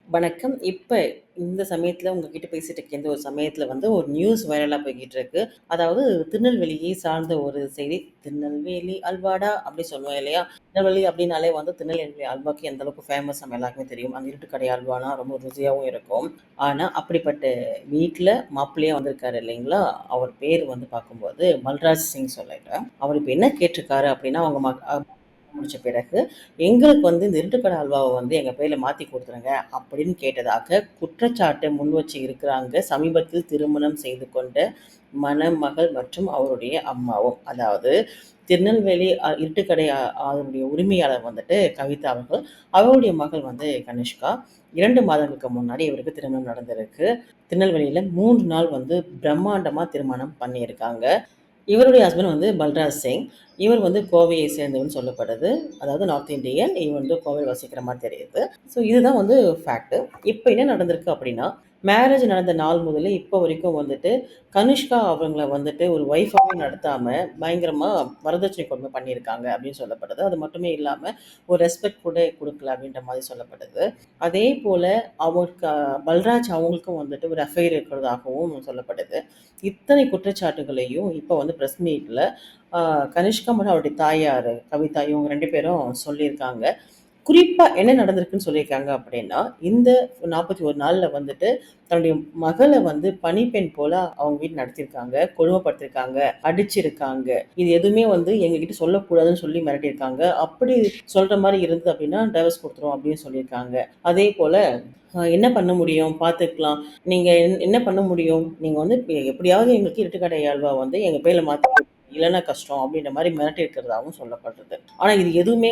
வணக்கம். இப்ப இந்த சமயத்துல உங்ககிட்ட பேசிட்டு இருக்க இந்த ஒரு சமயத்துல ஒரு நியூஸ் வைரலா போய்க்கிட்டு இருக்கு. அதாவது திருநெல்வேலியை சார்ந்த ஒரு செய்தி. "திருநெல்வேலி அல்வாடா" அப்படி சொல்லுவோம் இல்லையா? திருநெல்வேலி அப்படின்னாலே திருநெல்வேலி அல்வாக்கு எந்த அளவுக்கு ஃபேமஸ் நம்ம எல்லாருக்குமே தெரியும். அந்த இருட்டு கடை அல்வானா ரொம்ப ருசியாவும் இருக்கும். ஆனா, அப்படிப்பட்ட வீட்ல மாப்பிள்ளையா வந்திருக்காரு இல்லைங்களா? அவர் பேரு பார்க்கும்போது பல்ராஜ் சிங் சொல்லிட்டு. அவர் இப்ப என்ன கேட்டிருக்காரு அப்படின்னா, அவங்க முடிச்ச பிறகு, எங்களுக்கு இந்த இருட்டுக்கடை அல்வாவ எங்க பேர்ல மாத்தி குடுத்துருங்க அப்படின்னு கேட்டதாக குற்றச்சாட்ட முன் வச்சு இருக்கிறாங்க. சமீபத்தில் திருமணம் செய்து கொண்ட மணமகள் மற்றும் அவருடைய அம்மாவும். அதாவது திருநெல்வேலி இருட்டுக்கடை அதனுடைய உரிமையாளர் கவிதா அவர்கள். அவருடைய மகள் கனிஷ்கா. 2 மாதங்களுக்கு முன்னாடி இவருக்கு திருமணம் நடந்திருக்கு. திருநெல்வேலியில 3 நாள் பிரம்மாண்டமா திருமணம் பண்ணியிருக்காங்க. இவருடைய ஹஸ்பண்ட் பல்ராஜ் சிங். இவர் கோவையை சேர்ந்தவர்ன்னு சொல்லப்படுது. அதாவது நார்த் இண்டியன். இவர் கோவையில வசிக்கிற மாரி தெரியுது. ஸோ இதுதான் ஃபேக்ட். இப்ப என்ன நடந்திருக்கு அப்படின்னா, மேரேஜ் நடந்த நாள் முதலே இப்போ வரைக்கும் கனிஷ்கா அவங்கள ஒரு ஒய்ஃபாவே நடத்தாம, பயங்கரமா வரதட்சணை கொடுமை பண்ணியிருக்காங்க அப்படின்னு சொல்லப்படுது. அது மட்டுமே இல்லாம, ஒரு ரெஸ்பெக்ட் கூட குடுக்கல அப்படின்ற மாரி சொல்லப்படுது. அதேபோல அவருக்கு பல்ராஜ் அவங்களுக்கும் ஒரு அஃபெயர் இருக்கிறதாகவும் சொல்லப்படுது. இத்தனை குற்றச்சாட்டுகளையும் இப்ப பிரஸ் மீட்ல அ கனிஷ்கா மற்றும் அவருடைய தாயார் கவிதா இவங்க 2 பேரும் சொல்லியிருக்காங்க. குறிப்பா என்ன நடந்திருக்குன்னு சொல்லியிருக்காங்க அப்படின்னா, இந்த 41 நாள்ல தன்னுடைய மகள பணிப்பெண் போல அவங்க வீட்ல நடத்தியிருக்காங்க, கொடுமைப்படுத்தியிருக்காங்க, அடிச்சிருக்காங்க. இது எதுவுமே எங்ககிட்ட சொல்லக்கூடாதுன்னு சொல்லி மிரட்டியிருக்காங்க. அப்படி சொல்ற மாரி இருந்தது அப்படின்னா, டைவர்ஸ் குடுத்துருவோம் அப்படின்னு சொல்லியிருக்காங்க. அதேபோல என்ன பண்ண முடியும்? பார்த்துக்கலாம். நீங்க என்ன பண்ண முடியும்? நீங்க எப்படியாவது எங்களுக்கு இருட்டுக்கடை அல்வா எங்க பேர்ல மாத்தி குடுங்க. இல்லன்னா கஷ்டம் அப்படின்ற மாரி மிரட்டியிருக்கிறதாவும் சொல்லப்படுது. ஆனா இது எதுவுமே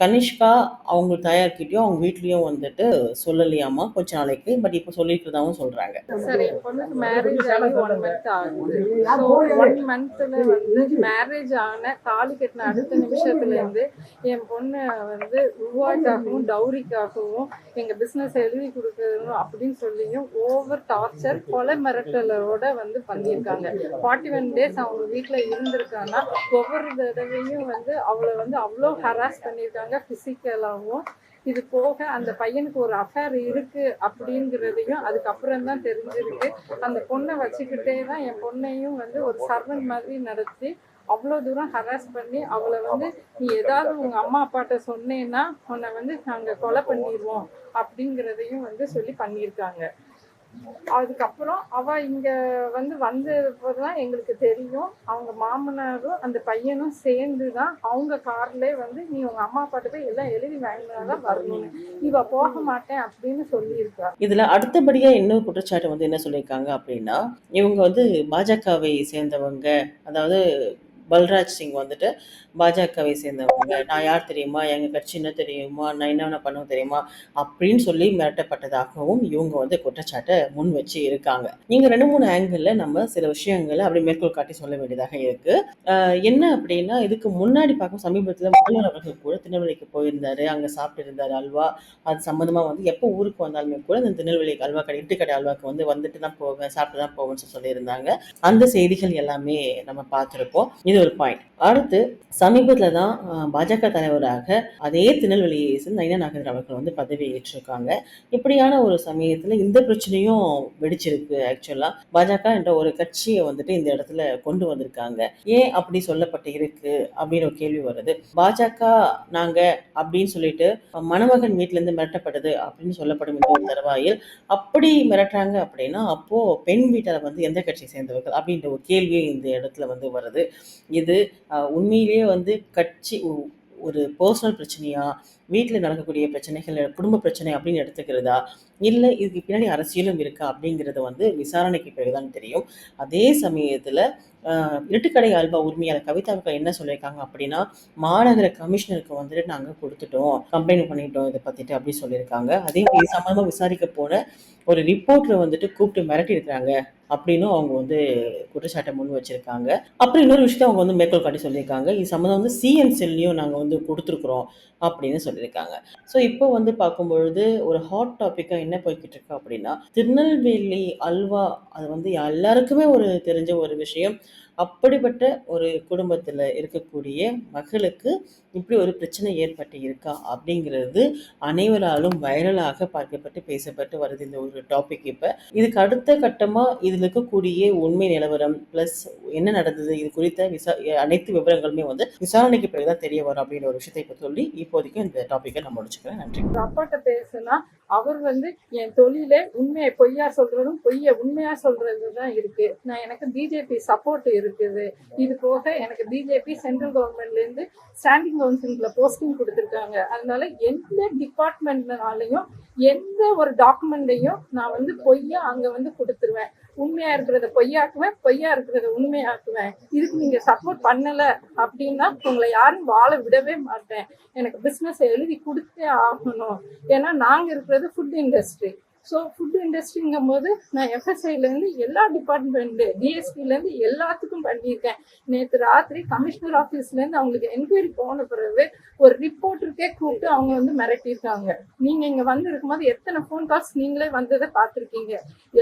கனிஷ்கா அவங்க தாயார்கிட்டயும், அவங்க வீட்லயும் சொல்லலையாமா கொஞ்ச நாளைக்கு. பட் இப்ப சொல்லியிருக்கிறதாவும் சொல்றாங்க. சார் என் பொண்ணுக்கு மேரேஜ் ஆகி 1 மந்த் ஆகுது. ஸோ 1 மந்த்ல மேரேஜ் ஆன தாலி கட்டின அடுத்த நிமிஷத்துலேருந்து என் பொண்ணு ரூவாய்க்காகவும், டவுரிக்காகவும், எங்க பிஸ்னஸ் எழுதி குடுக்கணும் அப்படின்னு சொல்லியும் ஓவர் டார்ச்சர், கொலை மிரட்டலோட பண்ணியிருக்காங்க. 41 டேஸ் அவங்க வீட்ல இருந்திருக்கான்னா, ஒவ்வொரு தடவையும் அவள அவ்ளோ ஹராஸ் பண்ணியிருக்காங்க ஃபிசிக்கலாவும். இது போக அந்த பையனுக்கு ஒரு அஃபேர் இருக்கு அப்படிங்கிறதையும் அதுக்கப்புறம் தான் தெரிஞ்சிருக்கு. அந்த பொண்ணை வச்சுக்கிட்டே தான் என் பொண்ணையும் ஒரு சர்வன்ட் மாதிரி நடத்தி அவ்வளோ தூரம் ஹராஸ் பண்ணி அவளை நீ ஏதாவது உங்க அம்மா அப்பாட்ட சொன்னேன்னா உன்னை நாங்கள் கொலை பண்ணிடுவோம் அப்படிங்கிறதையும் சொல்லி பண்ணியிருக்காங்க. அதுக்கப்புறம் அவ இங்க வந்தப்பதான் எங்களுக்கு தெரியும். அவங்க மாமனாரும் அந்த பையனும் சேர்ந்து தான் அவங்க கார்லயே நீ உங்க அம்மா அப்பாட்ட போய் எல்லாம் எழுதி வாங்கினாதான் வரணும்னு. இவ போக மாட்டேன் அப்படின்னு சொல்லியிருக்கா. இதுல அடுத்தபடியா இன்னொரு குற்றச்சாட்டு என்ன சொல்லியிருக்காங்க அப்படின்னா, இவங்க பாஜகவை சேர்ந்தவங்க. அதாவது பல்ராஜ் சிங் பாஜகவை சேர்ந்தவங்க. நான் யார் தெரியுமா? எங்க கட்சி என்ன தெரியுமா? நான் என்னென்ன பண்ணுவேன் தெரியுமா? அப்படின்னு சொல்லி மிரட்டப்பட்டதாகவும் இவங்க குற்றச்சாட்ட முன் வச்சு இருக்காங்க. நீங்க 2, 3 ஆங்கிள்ல நம்ம சில விஷயங்கள அப்படி மேற்கோள் காட்டி சொல்ல வேண்டியதாக இருக்கு. என்ன அப்படின்னா, இதுக்கு முன்னாடி பார்க்கும் சமீபத்தில முதல்வர் அவர்கள் கூட திருநெல்வேலிக்கு போயிருந்தாரு. அங்க சாப்பிட்டு இருந்தாரு அல்வா. அது சம்மந்தமா எப்போ ஊருக்கு வந்தாலுமே கூட இந்த திருநெல்வேலி அல்வா கடை, இட்லி கடை அல்வாக்கு வந்துட்டு தான் போவேன், சாப்பிட்டு தான் போவேன்னு சொல்லியிருந்தாங்க. அந்த செய்திகள் எல்லாமே நம்ம பார்த்திருப்போம். இது ஒரு பாயிண்ட். அடுத்து சமீபத்தில தான் பாஜக தலைவராக அதே திருநெல்வேலியை சேர்ந்த நயினா நாகேந்திரன் அவர்கள் பதவி ஏற்றிருக்காங்க. இப்படியான ஒரு சமயத்துல இந்த பிரச்சனையும் வெடிச்சிருக்கு ஆக்சுவலா. பாஜக என்ற ஒரு கட்சிய இந்த இடத்துல கொண்டு வந்திருக்காங்க. ஏன் அப்படி சொல்லப்பட்டு இருக்கு அப்படின்னு ஒரு கேள்வி வருது. பாஜக நாங்க அப்படின்னு சொல்லிட்டு மணமகன் வீட்ல இருந்து மிரட்டப்படுது அப்படின்னு சொல்லப்படும் இந்த ஒரு தருவாயில் அப்படி மிரட்டுறாங்க அப்படின்னா, அப்போ பெண் வீட்டார் எந்த கட்சியை சேர்ந்தவர்கள் அப்படின்ற ஒரு கேள்வி இந்த இடத்துல வருது. இது உண்மையிலேயே கட்சி ஒரு பர்சனல் பிரச்சனையா, வீட்ல நடக்கக்கூடிய பிரச்சனைகள், குடும்ப பிரச்சனை அப்படின்னு எடுத்துக்கிறதா, இல்ல இதுக்கு பின்னாடி அரசியலும் இருக்கா அப்படிங்கிறது விசாரணைக்கு பிறகு தான் தெரியும். அதே சமயத்துல இருட்டுக்கடை அல்வா உரிமையாளர் கவிதா அவர்கள் என்ன சொல்லியிருக்காங்க அப்படின்னா, மாநகர கமிஷனருக்கு நாங்க குடுத்துட்டோம். கம்ப்ளைண்ட் பண்ணிட்டோம் இத பத்திட்டு அப்படி சொல்லியிருக்காங்க. அதே இது சம்பந்தமா விசாரிக்க போன ஒரு ரிப்போர்ட்டர கூப்பிட்டு மிரட்டியிருக்காங்க அப்படின்னும் அவங்க குற்றச்சாட்ட முன் வச்சிருக்காங்க. அப்புறம் இன்னொரு விஷயத்த அவங்க மேற்கோள் காட்டி சொல்லியிருக்காங்க. இது சம்மந்தம் சிஎன் செல்லையும் நாங்க குடுத்துருக்குறோம் அப்படின்னு சொல்லியிருக்காங்க. ஸோ இப்போ பார்க்கும்பொழுது ஒரு ஹாட் டாபிக்கா என்ன போய்க்கிட்டு இருக்கு அப்படின்னா, திருநெல்வேலி அல்வா அது எல்லாருக்குமே ஒரு தெரிஞ்ச ஒரு விஷயம். அப்படிப்பட்ட ஒரு குடும்பத்துல இருக்கக்கூடிய மகளுக்கு இப்படி ஒரு பிரச்சனை ஏற்பட்டு இருக்கா அப்படிங்கிறது அனைவராலும் வைரலாக பார்க்கப்பட்டு பேசப்பட்டு வருது இந்த ஒரு டாபிக். இப்போ இதுக்கு அடுத்த கட்டமாக இதில் இருக்கக்கூடிய உண்மை நிலவரம் ப்ளஸ் என்ன நடந்தது இது குறித்த அனைத்து விவரங்களுமே வந்து விசாரணைக்கு பிறகுதான் தெரிய வரும் அப்படின்ற ஒரு விஷயத்தை இப்போ சொல்லி இப்போதைக்கு இந்த டாப்பிக்கை நான் முடிச்சுக்கிறேன். நன்றி. அப்பாட்ட பேசுனா அவர் வந்து என் தொழிலே உண்மையை பொய்யா சொல்றதும் உண்மையா சொல்றதுதான் இருக்கு. எனக்கு பிஜேபி சப்போர்ட் இருக்குது. இது போக எனக்கு பிஜேபி சென்ட்ரல் கவர்மெண்ட்ல இருந்து ஸ்டாண்டிங் கவுன்சில்ல போஸ்டிங் கொடுத்துருக்காங்க. அதனால எந்த டிபார்ட்மெண்ட்னாலையும் எந்த ஒரு டாக்குமெண்ட்டையும் நான் வந்து பொய்யா அங்க வந்து கொடுத்துருவேன். உண்மையா இருக்கிறத பொய்யாக்குவேன், பொய்யா இருக்கிறத உண்மையாக்குவேன். இதுக்கு நீங்க சப்போர்ட் பண்ணல அப்படின்னா உங்களை யாரும் வாழ விடவே மாட்டேன். எனக்கு பிசினஸ் எழுதி கொடுத்தே ஆகணும். ஏன்னா நாங்க இருக்கிறது ஃபுட் இண்டஸ்ட்ரி. ஸோ ஃபுட் இண்டஸ்ட்ரிங்கும் போது நான் எஃப்எஸ்ஐலேருந்து எல்லா டிபார்ட்மெண்ட்டு டிஎஸ்பிலேருந்து எல்லாத்துக்கும் பண்ணியிருக்கேன். நேற்று ராத்திரி கமிஷனர் ஆஃபீஸ்லேருந்து அவங்களுக்கு என்கொயரி போன பிறகு ஒரு ரிப்போர்ட்டருக்கே கூப்பிட்டு அவங்க வந்து மிரட்டியிருக்காங்க. நீங்கள் இங்கே வந்து இருக்கும்போது எத்தனை ஃபோன் கால்ஸ் நீங்களே வந்ததை பார்த்துருக்கீங்க.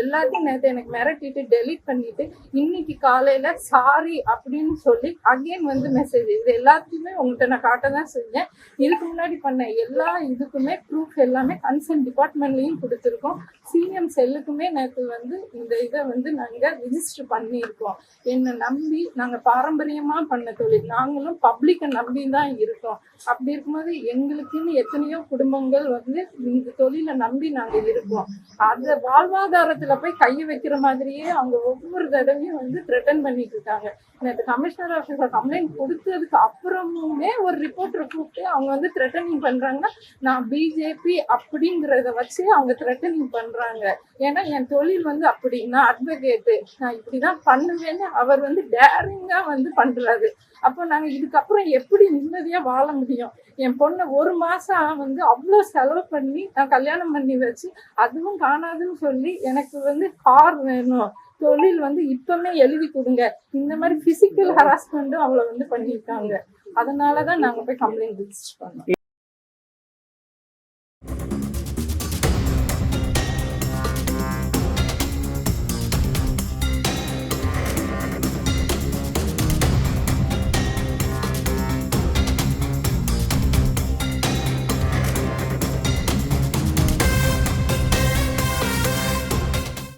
எல்லாத்தையும் நேற்று எனக்கு மிரட்டிட்டு டெலீட் பண்ணிட்டு இன்னைக்கு காலையில் சாரி அப்படின்னு சொல்லி அகெயின் வந்து மெசேஜ். இது எல்லாத்தையுமே உங்கள்கிட்ட நான் காட்ட தான் செஞ்சேன். இதுக்கு முன்னாடி பண்ண எல்லா இதுக்குமே ப்ரூஃப் எல்லாமே கன்சர்ன் டிபார்ட்மெண்ட்லேயும் கொடுத்துருக்கோம். சிஎம் செல்லுக்குமே நேற்று வந்து இந்த இதை வந்து நாங்கள் ரிஜிஸ்டர் பண்ணியிருக்கோம். என்னை நம்பி நாங்கள் பாரம்பரியமாக பண்ண தொழில், நாங்களும் பப்ளிக்கை நம்பி தான் இருக்கோம். அப்படி இருக்கும்போது எங்களுக்குன்னு எத்தனையோ குடும்பங்கள் வந்து இந்த தொழிலை நம்பி நாங்கள் இருக்கோம். அந்த வாழ்வாதாரத்தில் போய் கையை வைக்கிற மாதிரியே அவங்க ஒவ்வொரு தடவையும் வந்து த்ரெட்டன் பண்ணிட்டு இருக்காங்க. நேற்று கமிஷனர் ஆஃபீஸில் கம்ப்ளைண்ட் கொடுத்ததுக்கு அப்புறமுமே ஒரு ரிப்போர்ட்டரை கூப்பிட்டு அவங்க வந்து த்ரெட்டனிங் பண்ணுறாங்கன்னா நான் பிஜேபி அப்படிங்கிறத வச்சு அவங்க த்ரெட்டனிங் பண்றாங்க. ஏன்னா என் தொழில் வந்து அப்படி, நான் அட்வொகேட்டு, நான் இப்படிதான் பண்ணுவேன்னு அவர் வந்து டேரிங்கா வந்து பண்றாரு. அப்போ நாங்க இதுக்கப்புறம் எப்படி நிம்மதியா வாழ முடியும்? என் பொண்ணை 1 மாசம் வந்து அவ்வளோ செலவு பண்ணி நான் கல்யாணம் பண்ணி வச்சு அதுவும் காணாதுன்னு சொல்லி எனக்கு வந்து கார் வேணும், தொழில் வந்து இப்பவுமே எழுதி கொடுங்க, இந்த மாதிரி பிசிக்கல் ஹராஸ்மெண்ட்டும் அவளை வந்து பண்ணியிருக்காங்க. அதனாலதான் நாங்க போய் கம்ப்ளைண்ட் ரிஜிஸ்டர் பண்ணோம்.